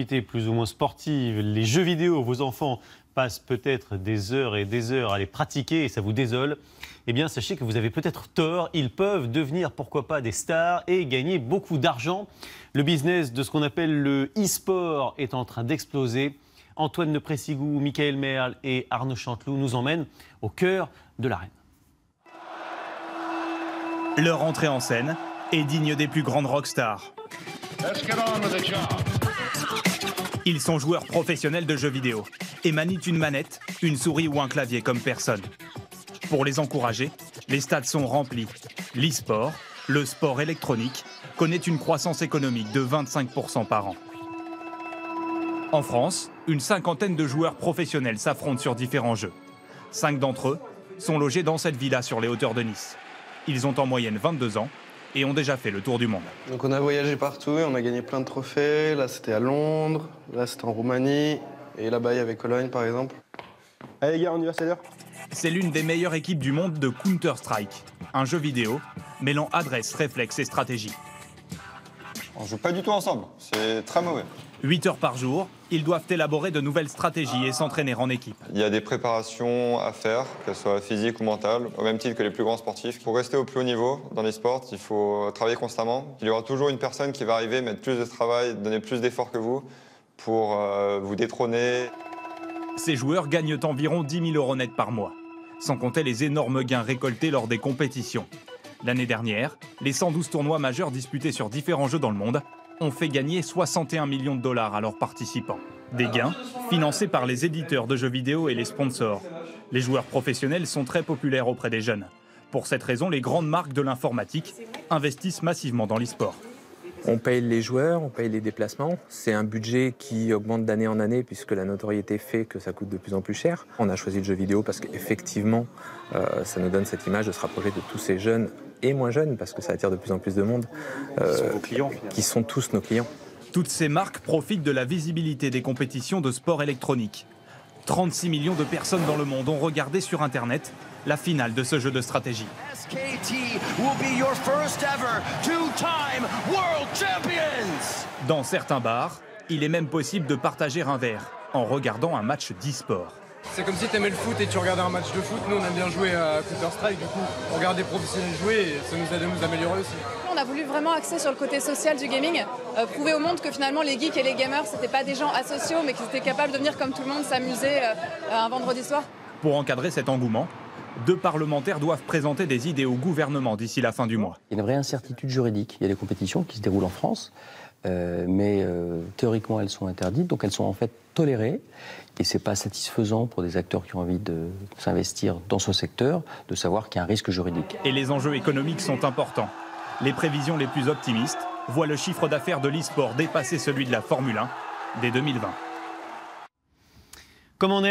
activités plus ou moins sportives, les jeux vidéo, vos enfants passent peut-être des heures et des heures à les pratiquer et ça vous désole, eh bien sachez que vous avez peut-être tort, ils peuvent devenir pourquoi pas des stars et gagner beaucoup d'argent. Le business de ce qu'on appelle le e-sport est en train d'exploser. Antoine de Pressigou, Michael Merle et Arnaud Chanteloup nous emmènent au cœur de l'arène. Leur entrée en scène est digne des plus grandes rockstars. Ils sont joueurs professionnels de jeux vidéo et manient une manette, une souris ou un clavier comme personne. Pour les encourager, les stades sont remplis. L'e-sport, le sport électronique, connaît une croissance économique de 25% par an. En France, une cinquantaine de joueurs professionnels s'affrontent sur différents jeux. 5 d'entre eux sont logés dans cette villa sur les hauteurs de Nice. Ils ont en moyenne 22 ans et ont déjà fait le tour du monde. Donc on a voyagé partout et on a gagné plein de trophées. Là c'était à Londres, là c'était en Roumanie et là-bas il y avait Cologne par exemple. Allez les gars, on y va, c'est l'heure. C'est l'une des meilleures équipes du monde de Counter-Strike, un jeu vidéo mêlant adresse, réflexe et stratégie. On joue pas du tout ensemble, c'est très mauvais. 8 heures par jour, ils doivent élaborer de nouvelles stratégies et s'entraîner en équipe. Il y a des préparations à faire, qu'elles soient physiques ou mentales, au même titre que les plus grands sportifs. Pour rester au plus haut niveau dans les sports, il faut travailler constamment. Il y aura toujours une personne qui va arriver, mettre plus de travail, donner plus d'efforts que vous pour vous détrôner. Ces joueurs gagnent environ 10 000 € net par mois, sans compter les énormes gains récoltés lors des compétitions. L'année dernière, les 112 tournois majeurs disputés sur différents jeux dans le monde ont fait gagner 61 millions de dollars à leurs participants. Des gains financés par les éditeurs de jeux vidéo et les sponsors. Les joueurs professionnels sont très populaires auprès des jeunes. Pour cette raison, les grandes marques de l'informatique investissent massivement dans l'e-sport. On paye les joueurs, on paye les déplacements. C'est un budget qui augmente d'année en année puisque la notoriété fait que ça coûte de plus en plus cher. On a choisi le jeu vidéo parce qu'effectivement, ça nous donne cette image de se rapprocher de tous ces jeunes et moins jeunes parce que ça attire de plus en plus de monde, qui sont tous nos clients. Toutes ces marques profitent de la visibilité des compétitions de sport électronique. 36 millions de personnes dans le monde ont regardé sur Internet la finale de ce jeu de stratégie. Dans certains bars, il est même possible de partager un verre en regardant un match d'e-sport. C'est comme si tu aimais le foot et tu regardais un match de foot. Nous, on aime bien jouer à Counter-Strike, du coup, on regarde des professionnels jouer et ça nous aide à nous améliorer aussi. On a voulu vraiment axer sur le côté social du gaming, prouver au monde que finalement les geeks et les gamers, c'était pas des gens asociaux, mais qu'ils étaient capables de venir comme tout le monde s'amuser un vendredi soir. Pour encadrer cet engouement, 2 parlementaires doivent présenter des idées au gouvernement d'ici la fin du mois. Il y a une vraie incertitude juridique. Il y a des compétitions qui se déroulent en France, mais théoriquement elles sont interdites, donc elles sont en fait tolérées. Et ce n'est pas satisfaisant pour des acteurs qui ont envie de s'investir dans ce secteur, de savoir qu'il y a un risque juridique. Et les enjeux économiques sont importants. Les prévisions les plus optimistes voient le chiffre d'affaires de l'e-sport dépasser celui de la Formule 1 dès 2020. Comme on est